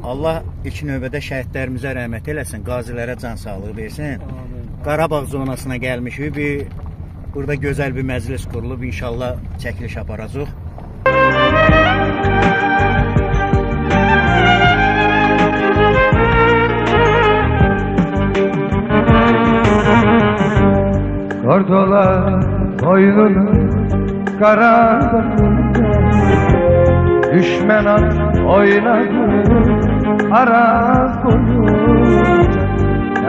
Allah ilk növbədə şəhidlərimizə rəhmət eləsin, qazilərə can sağlığı versin. Qarabağ zonasına gəlmişik. Burada gözəl bir məclis qurulub, inşallah çəkiliş aparacaq. Kordolar boynunu karanlıkta düşmana oynadı araz boyunca.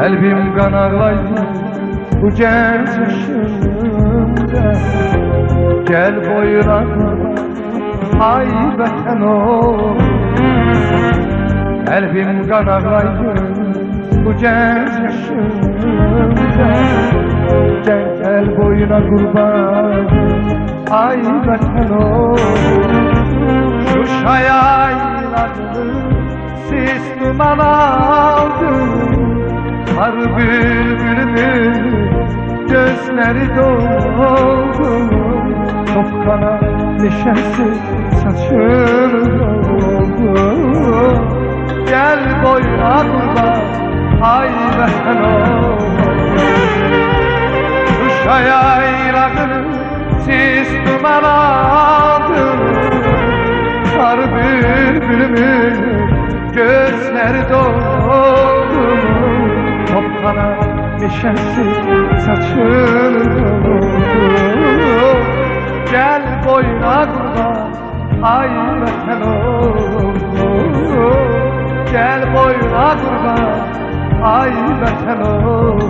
Kalbim kan ağlaydı bu genç yaşımda. Gel boyuna ay vatan ol. Kalbim kan ağlaydı bu genç yaşımda. Gel boyuna kurban ay vatan ol. Şu şayaylarını siz duman aldı. Har bülbülümün gözleri doldu. Topkana nişansiz saçını doldu. Gel boyuna kurban ay vatan ol. Şayaylarını siz duman aldı. Har bülbülümün gözleri doldu. Topkana nişansiz saçını doldu. Gel boyuna kurban ay vatan ol. Gel boyuna kurban ay vatan ol.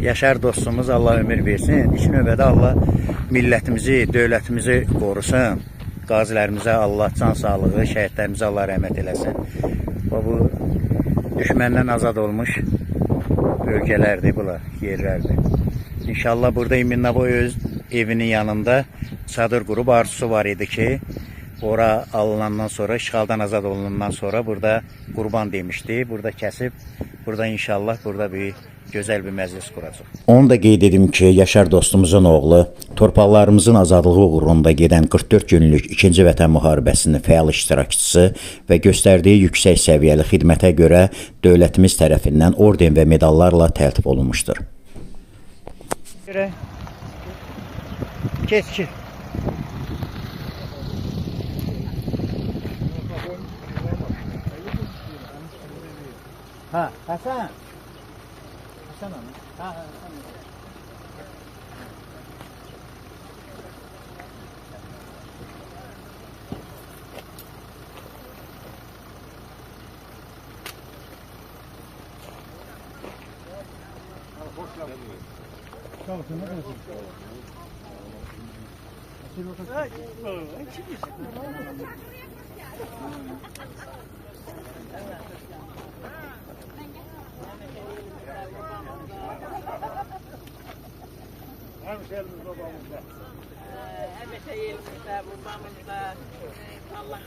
Yaşar dostumuz Allah ömür versin. İlk növbədə Allah millətimizi, dövlətimizi qorusun. Qazilərimizə Allah can sağlığı, şəhidlərimizə Allah rəhmət eləsin. Bu düşməndən azad olmuş bölgələrdir bunlar, yerlərdir. İnşallah burada İminnaboy öz evinin yanında çadır qurub arzusu var idi ki, ora alınandan sonra, işğaldan azad olunandan sonra burada qurban demişdi. Burada kəsib, burada inşallah burada bir gözəl bir məclis quracaq. Onu da qeyd edim ki, Yaşar dostumuzun oğlu torpaqlarımızın azadlığı uğrunda gedən 44 günlük 2-ci Vətən müharibəsinin fəal iştirakçısı və göstərdiyi yüksək səviyyəli xidmətə görə dövlətimiz tərəfindən orden və medallarla təltif olunmuşdur. Keç. Ha, Hasan. Hasan mı? Ha, Hasan. Hemşehrimiz babamızda. Hemşehrimizde, babamızda. Allah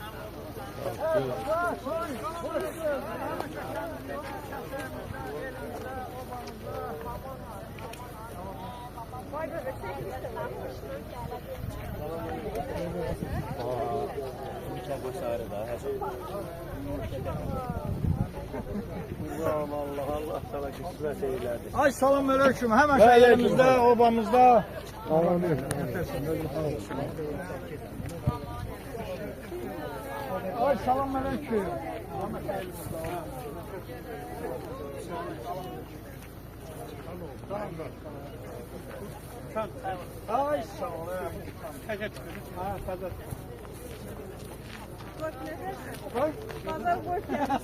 Allah sana kısmet eylesin. Ay salam aleyküm. Hemen şehrimizde, obamızda. Ay salam aleyküm. Ay sağ ol. Pazar boş gelmiş.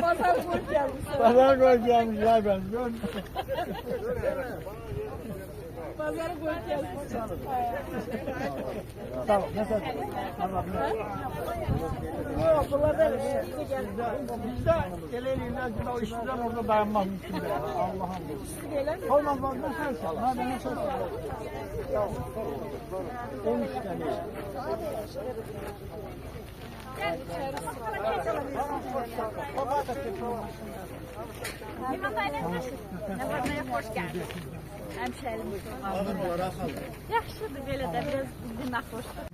Pazar boş gelmiş. Pazar boş gelmişler ben. Pazar boş gelmiş. Tamam. Nasıl? Yok, bunlardan Bizde geleneğinden o işçiden orada dayanmaz mümkün değil. Allah'ım. Olmaz bazen sen sal. Ha ben nasıl sal? 13 tane. Hoş geldin. Hemşerim. Yaxşıdır belə də biraz dinmək xoşdur.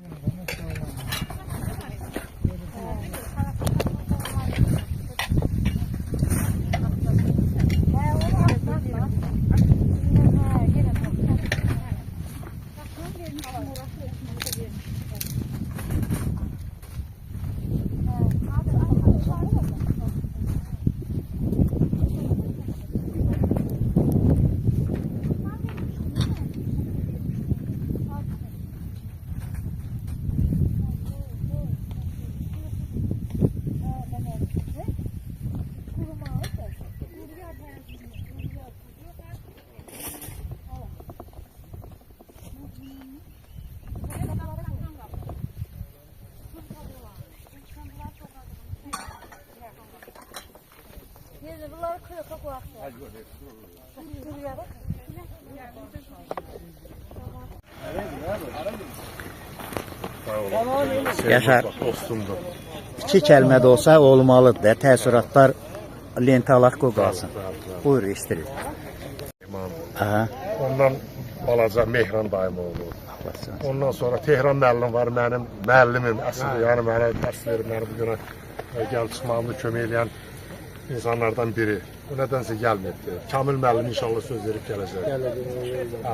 Bunları koyuyor, çok vakti. Yaşar, iki kəlmə də olsa olmalıdır da, təəssüratlar lentə alaq qalsın. Buyur, istəyir. Aha. Ondan balaca Mehran dayım oldu. Ondan sonra Tehran müəllim var, mənim müəllimim, əsl, yəni mənə dərs verib, məni bu günə gəl çıxmağımda kömək edən insanlardan biri. O nədənsə gəlmedi. Kamil müəllim inşallah söz verib gələcək.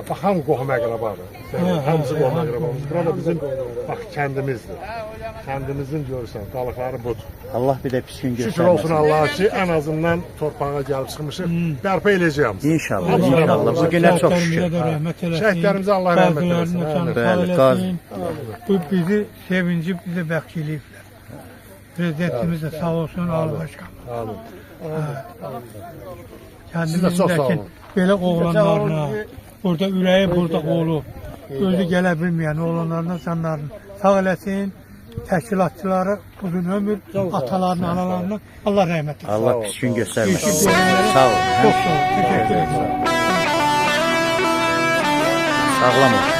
Bax, hamı qohum əqrabadır. Hamısı qohum əqrabamız. Burada bizim, bax, kəndimizdir. Kəndimizin görürsən, qalıqları budur. Allah bir də pis gün göstərməsin. Şükür olsun Allah'a ki, ən azından torpağa gəlib çıxmışıq. Bərpa eləyəcəyəm. İnşallah, inşallah. Bu günə çox şükür. Şəhidlərimizə Allah rəhmət eləsin. Bəli, qaz. Bu bizi sevinci bize bəxş eləyiblər. Prezidentimiz de sağ olsun, Ali Başkan. Siz də çox sağ olun. Belə oğlanlarına, burada ürəyi burada olub, özü gələ bilməyən oğlanlarına, canlarını sağ eləsin. Təşkilatçıları uzun ömür, atalarını, analarını Allah rəhmət etsin. Allah pis gün göstərməsin. Teşekkür ederim. Sağ olun. Çok sağ olun. Teşekkür ederim. Sağlam olun.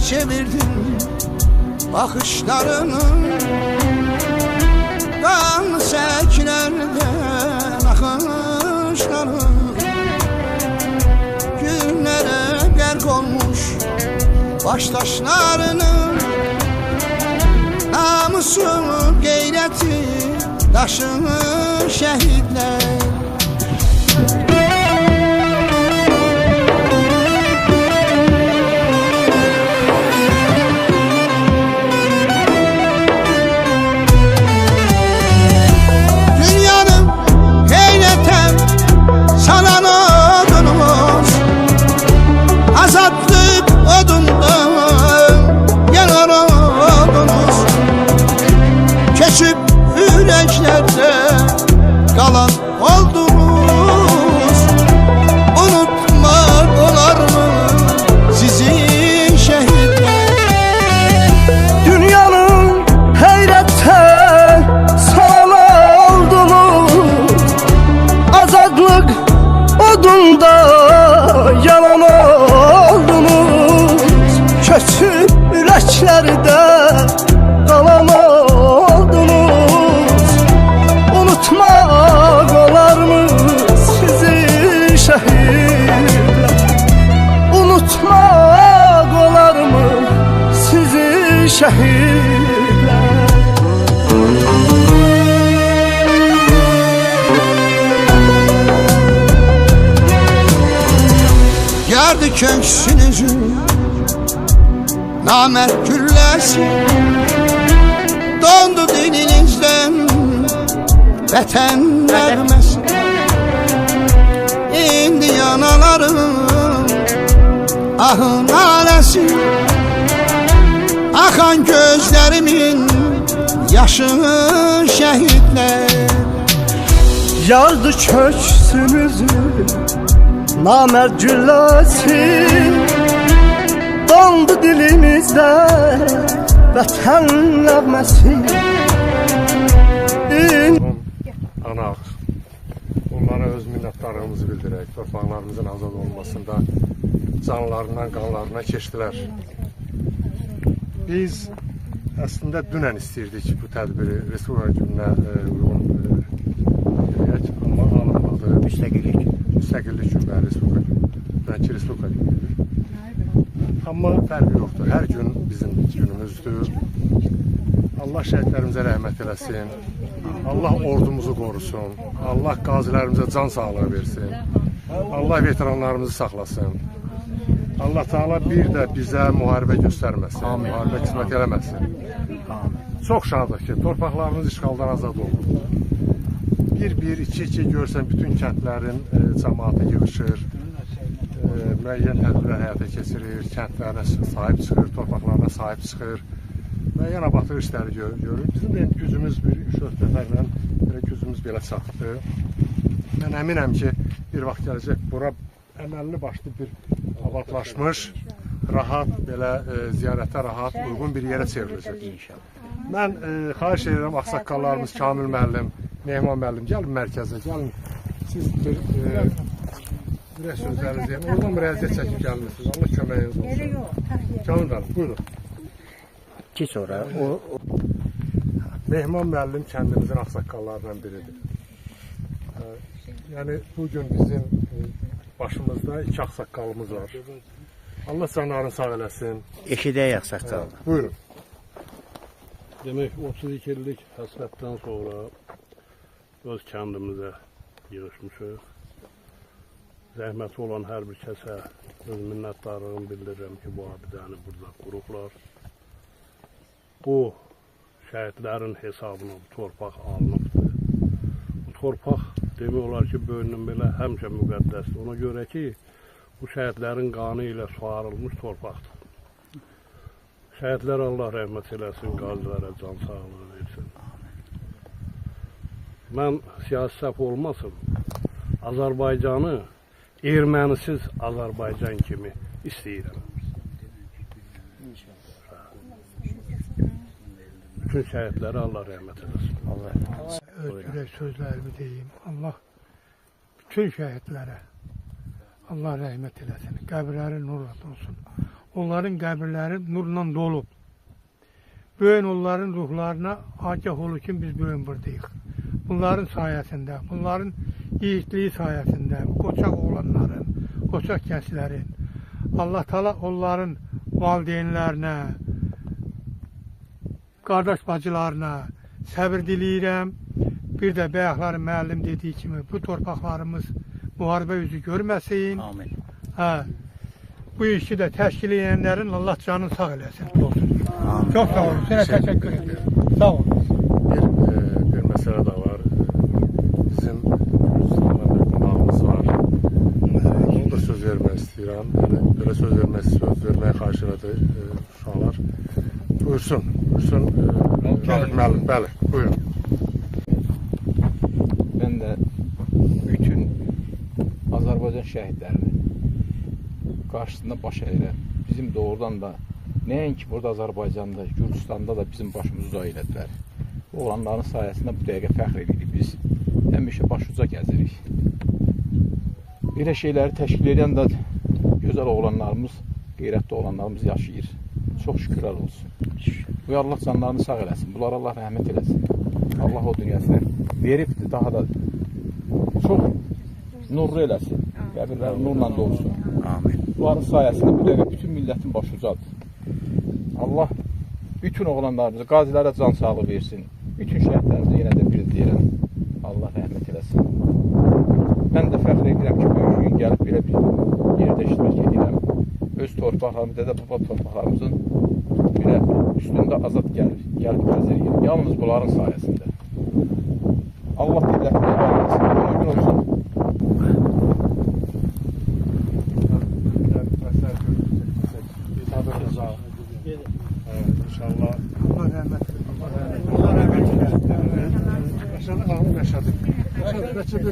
Çevirdin bakışlarını, kan seklerden akışları, günlere gerk olmuş baştaşlarını, namusu gayreti taşını şehitler. Kalan oldunuz, unutmak olar mı sizin şehitler? Dünyanın heyrette sana oldunuz, azadlık odunda yalan oldunuz, kötü yüreklerde kalan oldunuz. Unutmak olar mı sizi şehitler? Unutmak olar mı sizi şehitler? Yardı köksünüzü namert güllesi, dondu dilinizden vətən nəğməsi. İndi yanalarım ahın aləsi Axan gözlərimin yaşı şəhidlər Yardı köksümüzü namərd gülləsi Dondu dilimizdə vətən nəğməsi Ana, onlara öz minnətdarlığımızı bildirək. Torpaqlarımızın azad olmasında canlarından, qanlarından keçdilər. Biz əslində dünən istəyirdik bu tədbiri Respublika gününə uyğun edək, amma alınmadı. Müstəqillik günü, Respublika günü. Bəlkə Respublika günüdür. Amma fərqi yoxdur. Hər gün bizim günümüzdür. Allah şəhidlərimizə rəhmət eləsin. Allah ordumuzu qorusun. Allah qazilərimizə can sağlığı versin. Allah veteranlarımızı saxlasın. Allah Teala bir də bizə müharibə göstərməsin. Müharibə qismət eləməsin. Çox şadıq ki, torpaqlarımız işğaldan azad oldu. Bir, iki görsən bütün kəndlərin cəmaatı yığışır. Müəyyən tədbirlər həyata keçirir. Kəndlərinə sahib çıxır, torpaqlarına sahib çıxır. Müəyyən abadlıq işləri görür. Bizim də gücümüz bir 3-4 nəfərlə gücümüz belə çatdı. Mən əminəm ki, bir vaxt gələcək bura əməlli başlı bir abadlaşmış, rahat, belə ziyarətə rahat, uyğun bir yerə çevriləcək. Mən xahiş edirəm ağsaqqallarımız Kamil müəllim, Mehman müəllim, gəlin mərkəzə, gəlin. Siz bir sözləriniz deyin. Oradan müraciət çəkib gəlmişsiniz. Allah köməyiniz olsun. Kamil müəllim, buyurun. Ki sonra Mehman müəllim kəndimizin ağsaqqallarından biridir. Yəni bugün bizim başımızda 2 ağsaqqalımız var. Allah canlarını sağ eləsin. eşidək ağsaqqal. Buyurun. Demək 32 illik həsrətdən sonra öz kəndimizə yığışmışıq. Zəhməti olan hər bir kəsə öz minnətdarlığımı bildirirəm ki, bu abidəni burada qurublar. Bu şəhidlərin hesabına bu torpaq alınıbdır. Bu torpaq demək olar ki, böyünün belə həmişə müqəddəsdir. Ona görə ki, bu şəhidlərin qanı ilə suarılmış torpaqdır. Şəhidlər Allah rəhmət eləsin, qazilərə can sağlığı versin. Mən siyasi səhv olmasın, Azərbaycanı ermənisiz Azərbaycan kimi istəyirəm. Bütün şəhidlərə Allah rəhmət eləsin. Ötürək sözlərimi deyim. Allah bütün şəhidlərə Allah rəhmət eləsin. Qəbirləri nurla dolsun. Onların qəbirləri nurla dolub. Böyün onların ruhlarına agah olur ki, biz böyün buradayıq. Bunların sayəsində, bunların yiğitliyi sayəsində, qoçaq oğlanların, qoçaq gənclərin, Allah Teala onların valideynlərinə, qardaş bacılarına səbir diləyirəm. Bir də bayaqları müəllim dediyi kimi bu torpaqlarımız müharibə yüzü görməsin. Amin. Bu işi də təşkil edənlərin Allah canını sağ eləsin. Çox sağ olun. Sənə təşəkkür edirəm. Sağ olun. Bir məsələ də var. Bizim qonağımız var. Onu da söz vermək istəyirəm. Belə söz verməyə xahiş elədi uşaqlar. Buyursun. Rafiq müəllim, bəli, buyurun. Mən də bütün Azərbaycan şəhidlərini qarşısında baş əyirəm. Bizim doğrudan da nəinki burada Azərbaycanda, Gürcüstanda da bizim başımızı uca elədilər. Oğlanların sayəsində bu dəqiqə fəxr edirik biz. Həmişə başuca gəzirik. Belə şeyləri təşkil edən də gözəl oğlanlarımız, qeyrətli oğlanlarımız yaşayır. Çox şükürlər olsun. Bu Allah canlarını sağ eləsin. Bunlara Allah rəhmət eləsin. Allah o dünyasını veribdir, daha da çox nurlu eləsin. Qəbirləri nurla dolsun. Amin. Bunların sayəsində bu dəqiqə bütün millətin başı ucadır. Allah bütün oğlanlarımıza, qazilərə can sağlığı versin. Bütün şəhidlərimizə yenə də bir deyirəm. Allah rəhmət eləsin. Mən də fəxr edirəm ki, bu gün gəlib belə bir yerdə iştirak edirəm. Öz torpaqlarımız, dədə-baba torpaqlarımızın belə üstündə azad gəlib gəzirik. Yalnız bunların sayəsində. Allah millətini ayırmasın. Uygun olsun. Allah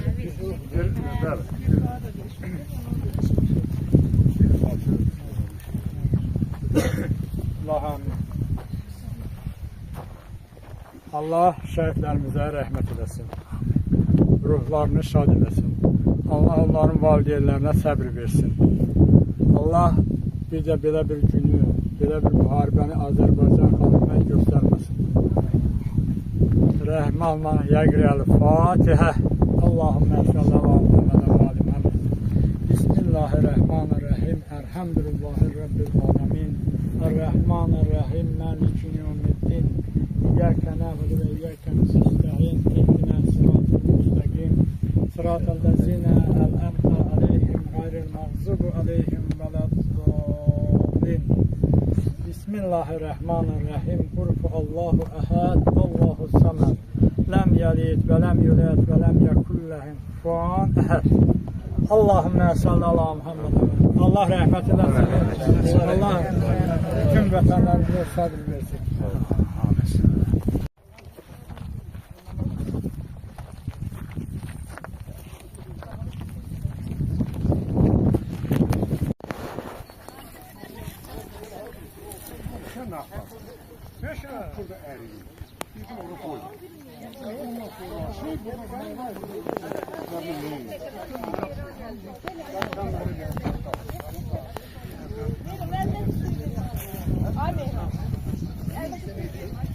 şəhidlərimizə rəhmət eləsin. Ruhlarını şad eləsin. Allah onların valideynlərinə səbr versin. Allah bir də belə bir günü, belə bir müharibəni Azərbaycan xalqına göstərməsin. Rəhmanla yəqrəl Fatihə. Allahümme salli ala Muhammed və ali Muhammed. Bismillahirrahmanirrahim. Elhamdülillahi Rabbil alemin. Errahmanirrahim. Maliki yevmiddin. İyyake na'budu ve iyyake nestaîn. İhdina sıratal müstakîm. Sıratal lezîne en'amte aleyhim gayril mağdubi aleyhim veleddâllîn. Bismillahirrahmanirrahim. Kul Allahu ehad. Allahu samed. Lem yelid ve lem yulad ve lem yekul lehu kufuven ehad. Allahümme salli ala Muhammed. Allah rahmet eylesin. Allah tüm vatanlarımıza sabır versin.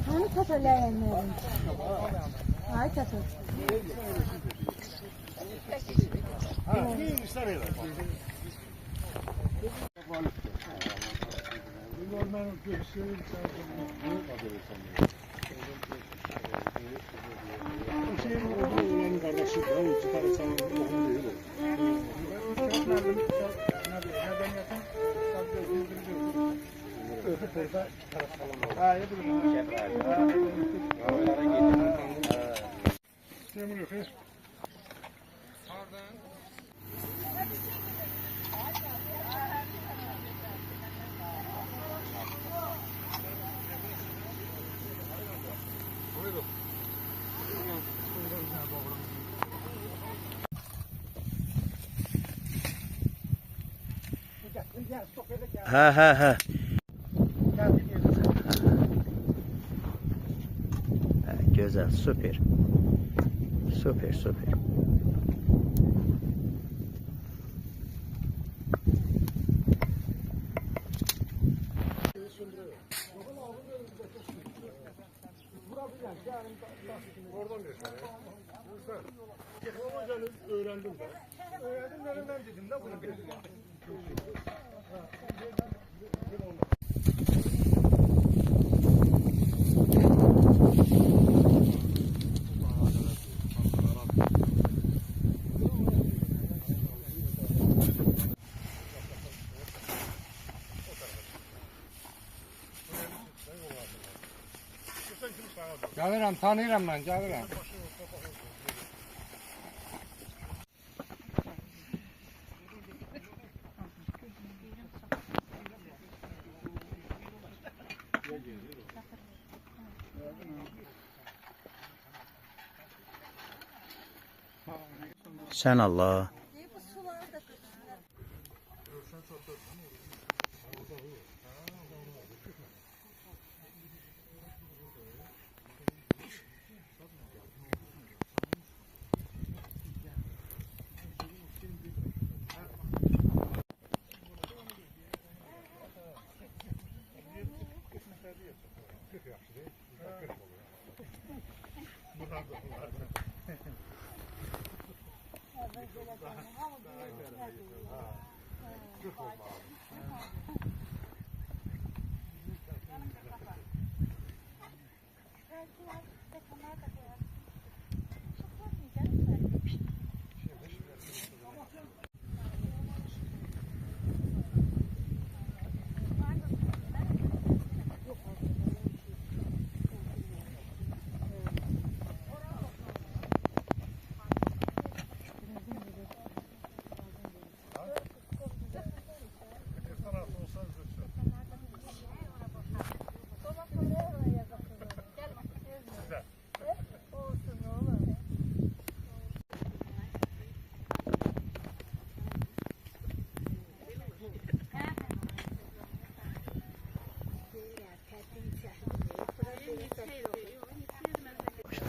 Hani kafalarından? Ay kafa. Ha. Güzel, süper. Süper. Teknolojiyi öğrendim ben. Öğrendim dedim de bunu bildim. Gəlirəm, tanıyıram mən, gəlirəm. Sen Allah.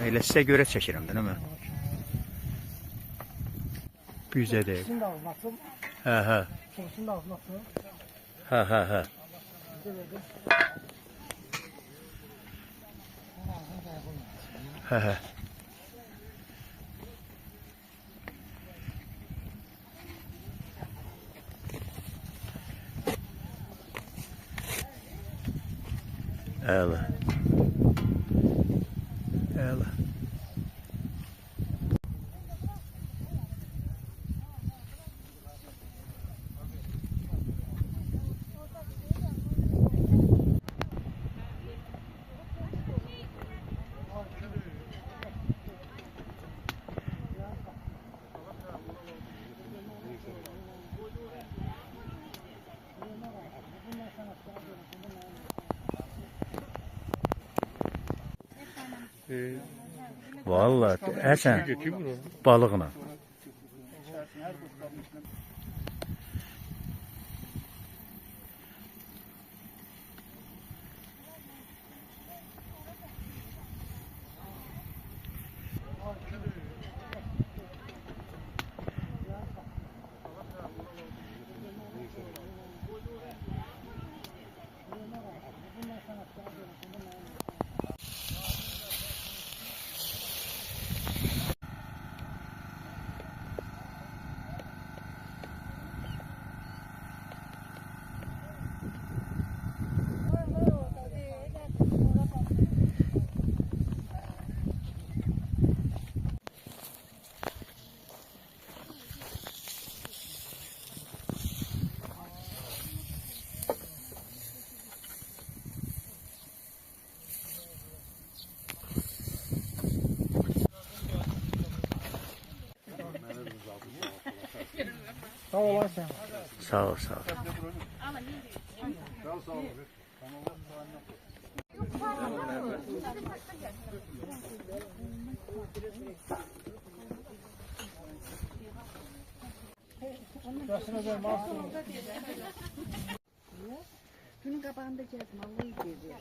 Elə sizə görə çəkirəm də, nə mən? Gücə deyil. Sizin də ağzına açın. Hə. Sizin də ağzına açın. Hə. Hə. Əla. Vallahi Həsən balıqla. Sağ olasın. Sağ ol. Günün qabağında gəzdim, Allah'ı geziyor.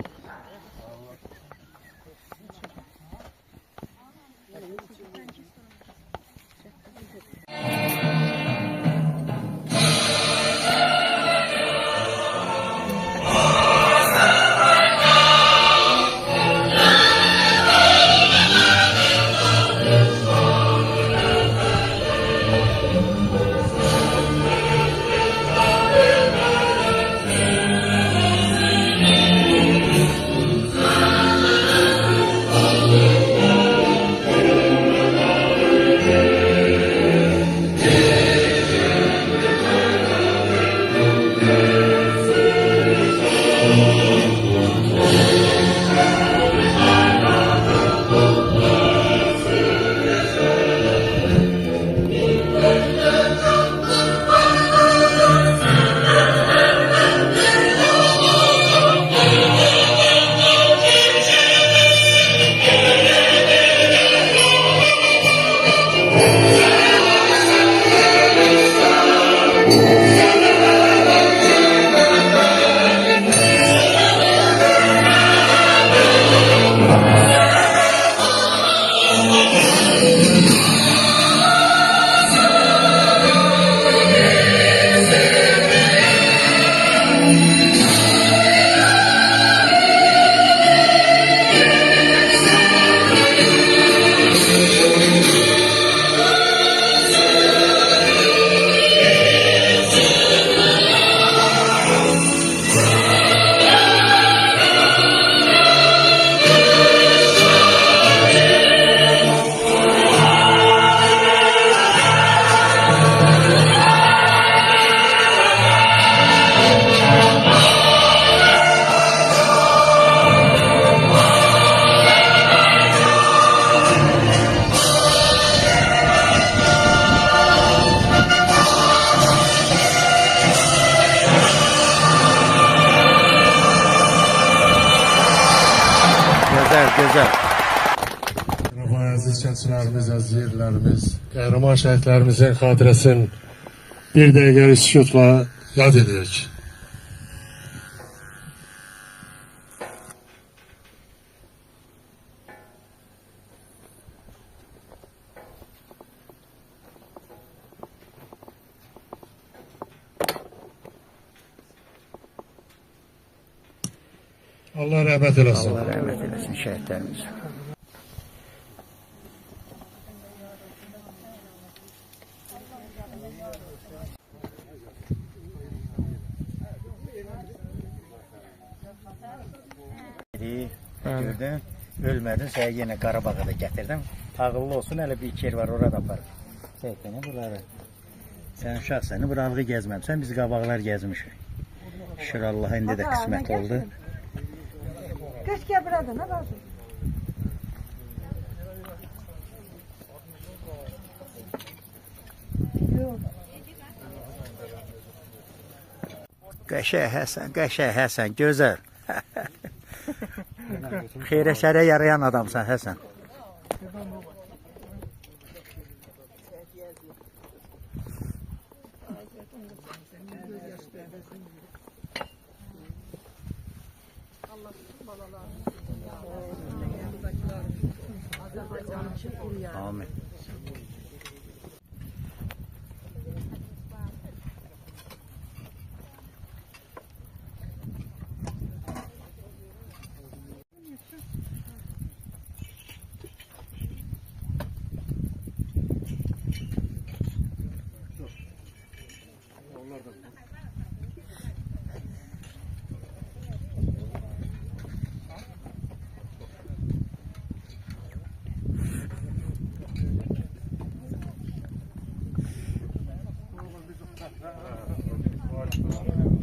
Gözəl. Əziz kəndçilərimiz, əziz yerlərimiz, qəhrəman şəhidlərimizin xatirəsini bir dəqiqəlik sükutla yad edək. Allah rəhmət eləsin. Allah rəhmət eləsin şəhidlərimizə. Gördün, ölmədin, sənə yenə Qarabağa da gətirdim. Ağıllı olsun, hələ bir iki yer var, orada apar. Çəkdənə buraları. Sən uşaqsan, buralığı gəzməmsən, biz qabaqlar gəzmişik. Şükür Allaha, indi də qismət oldu. Keşke burada ne lazım? Qəşəng Həsən, gözəl. Xeyrə şərə yarayan adamsan Həsən. Amin.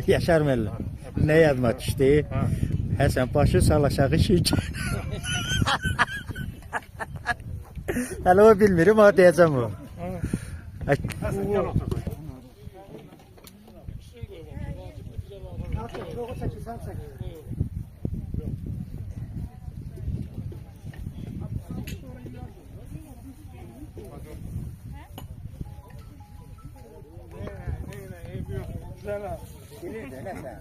Yaşar müəllim, nə yadıma düşdü? Həsən başı sal aşağı şirk. Hələ o bilmirim, o deyəcəm o. Həsən, gəl otur. Gelir de, nəsə?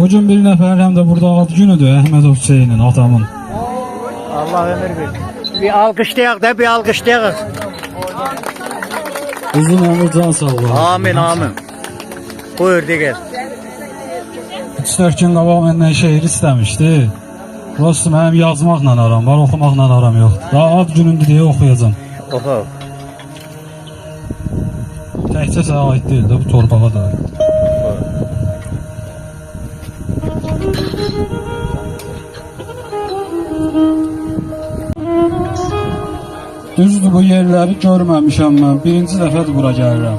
Bugün bir nəfər həm də burada ad günüdür Əhmədov Hüseynin, atamın. Allah ömür versin. Bir alqışlayaq da, bir alqışlayaq. Uzun ömür, can sağlığı. Amin, amin. Buyur, de gel. 3-4 gün qabaq məndən şeir istəmişdi. Dostum, mənim yazmaqla aram var, oxumaqla aram yoxdur. Daha ad günündür deyə oxuyacam. Oxu. Təkcə sənə aid deyil də, bu torpağa da. Düzdür, bu yerləri görməmişəm mən. Birinci dəfədir bura gəlirəm.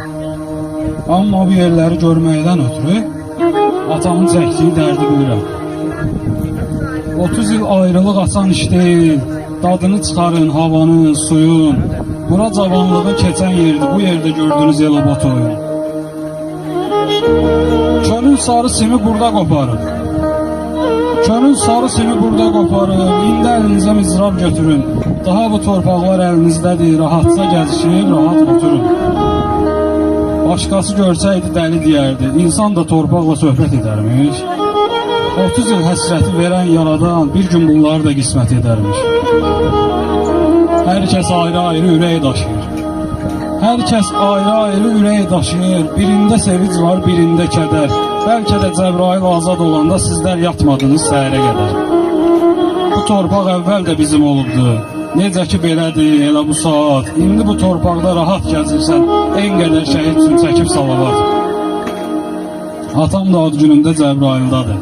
Amma bu yerləri görməkdən ötürü atamın çəkdiyi dərdi bilirəm. 30 il ayrılıq asan iş deyil. Dadını çıxarın, havanın, suyun. Bura cavanlığın keçən yerdir. Bu yerdə gördüyünüz Elobot oyun. Könül sarı simi burada qoparın. Könül sarı simi burada qoparın. İndi əlinizə mizrab götürün. Daha bu torpaqlar əlinizdədir. Rahatca gəzişin, rahat oturun. Başqası görsəydi dəli deyərdi. İnsan da torpaqla söhbət edərmiş. 30 il həsrəti verən yaradan bir gün bunları da qismət edərmiş. Hər kəs ayrı-ayrı ürək daşıyır. Hər kəs ayrı-ayrı ürək daşıyır. Birində sevinc var, birində kədər. Bəlkə də Cəbrail azad olanda sizlər yatmadınız səhərə qədər. Bu torpaq əvvəl də bizim olubdu. Necə ki belədir, elə bu saat. İndi bu torpaqda rahat gəzirsən, en qədər şəhid üçün çəkib salavat. Atam da ad günündə Cəbraildadır.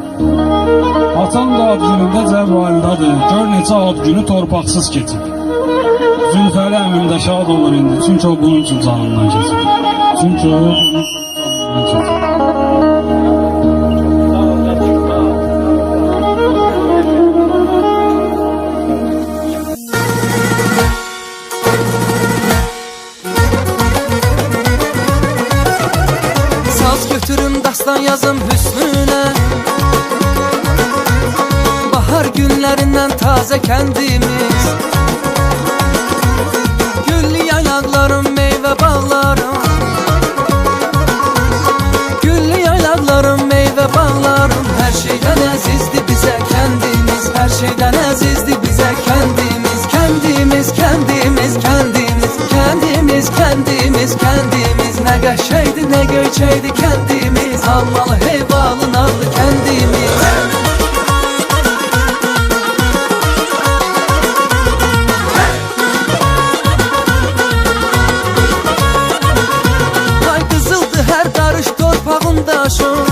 Atam da ad günündə Cəbraildadır. Gör neçə ad günü torpaqsız keçib. Zülfəli əmim də şad olur indi. Çünki o bunun üçün canından keçib. Çünki o bunun üçün canından keçib. Dastan yazım hüsnüne, bahar günlerinden taze kendimiz. Güllü yaylaklarım, meyve bağlarım. Güllü yaylaklarım, meyve bağlarım. Her şeyden azizdi bize kendimiz. Her şeyden azizdi bize kendimiz. Kendimiz, kendimiz, kendimiz. Kendimiz, kendimiz, kendimiz. Ne qəşəydi, ne göçəydi kendimiz. Almalı, heyvalı, narlı kendimiz. Ay qızıldı her qarış torpağın daşın.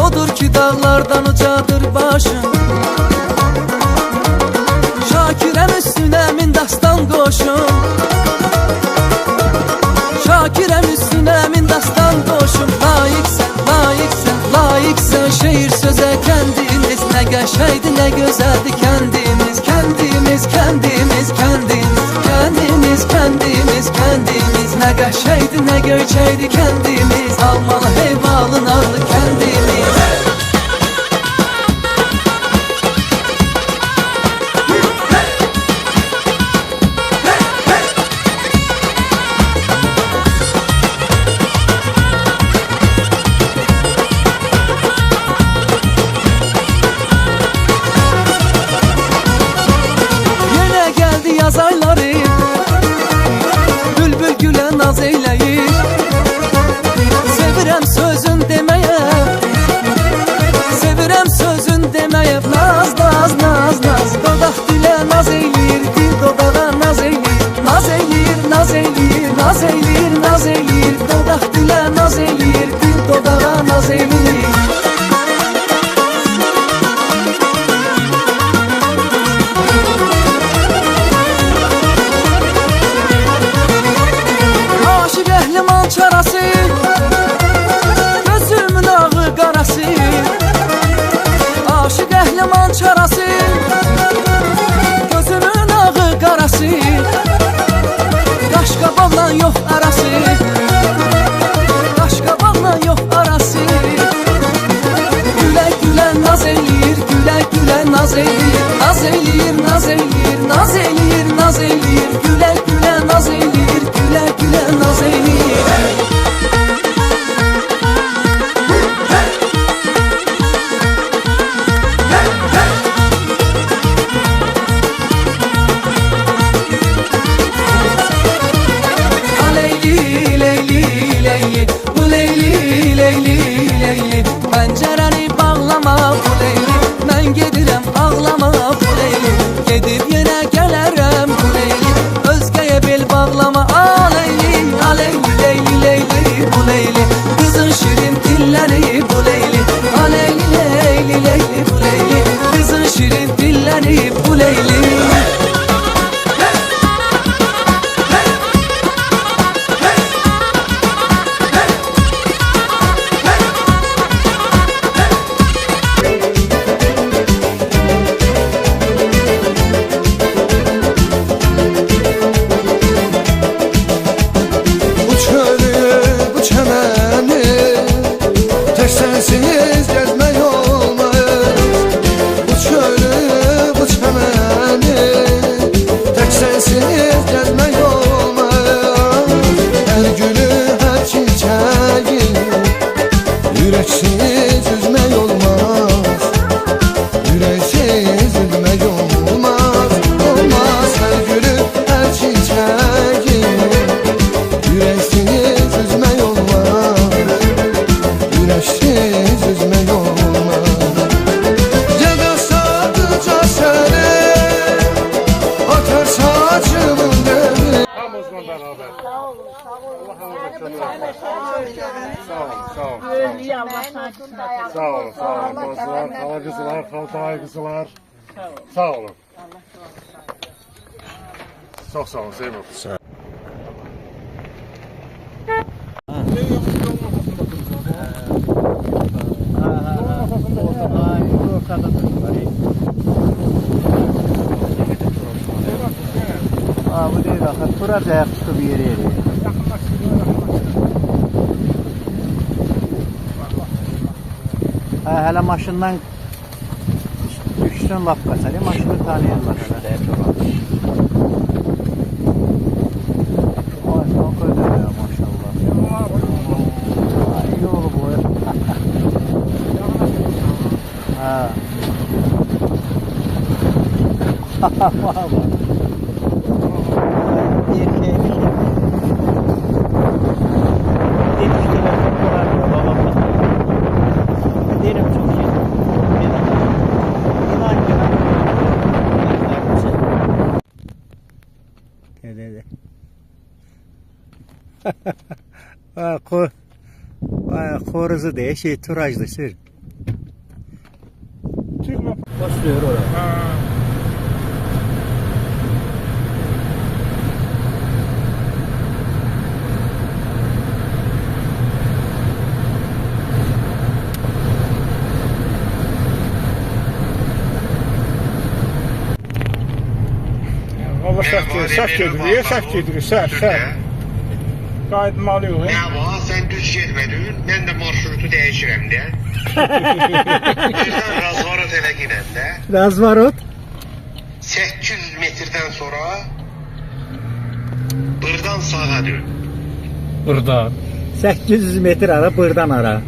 Odur ki dağlardan ucadır başın. Şakirəm üstünə min dastan qoşun. Şakirəm üstünə min dastan qoşun. Layiqsən, layiqsən, layiqsən şeir sözə kendimiz. Nə qəşəydi, nə gözəldi kendimiz. Kendimiz, kendimiz, kendimiz. Kendimiz, kendimiz, kendimiz. Nə qəşəydi, nə göçəydi kendimiz. Almalı, heyvalı, narlı kendimiz. Yaz ayları, bülbül gülə naz eyləyir. Sevirəm sözün deməyə, sevirəm sözün deməyə. Naz, naz, naz, naz, dodaq dilə naz eyləyir. Dil dodağa naz eyləyir. Naz eyləyir, naz eyləyir, naz eyləyir, naz eyləyir. Dodaq dilə naz eyləyir. Dil dodağa naz eyləyir. Çarası, gözümün ağı qarası. Aşıq əhliman çarası, gözümün ağı qarası. Qaşqabaqla yox arası, qaşqabaqla yox arası. Gülə gülə naz eləyir, gülə gülə naz eləyir. Naz eləyir, naz eləyir, naz eləyir, naz eləyir. Gülə gülə naz eləyir, gülə gülə naz eləyir. saçımın dövü. Hamımızla beraber. Sağ olun, sağ olun. Allah'ımıza kömür olsun. Sağ olun, sağ olun. Ölüyü Allah sancısına. Sağ olun, sağ olun. Dostlar, hala kızılar, haltay kızılar. Sağ olun. Çok sağ olun, Zeynep. Bu değil axı, bura dəyək çıxıb yeri yeri. Hələ maşından düşsün lap qaçar, maşını tanıyırlar hələ. Ay, çok ödür ya maşallah. Ay, iyi olub o. Ha. Vay. Koruzu diye şey turajlı sür. Başlıyor oraya. Allah səhv gedirik, səhv. Qayıtmalı yox. Ne var? Sen düz getmedin. Ben de marşrutu değişirəm de. Birden Razvarot ele giden de. Razvarot? 800 metreden sonra Bırdan sağa dön. Burada. 800 metr ara, buradan ara.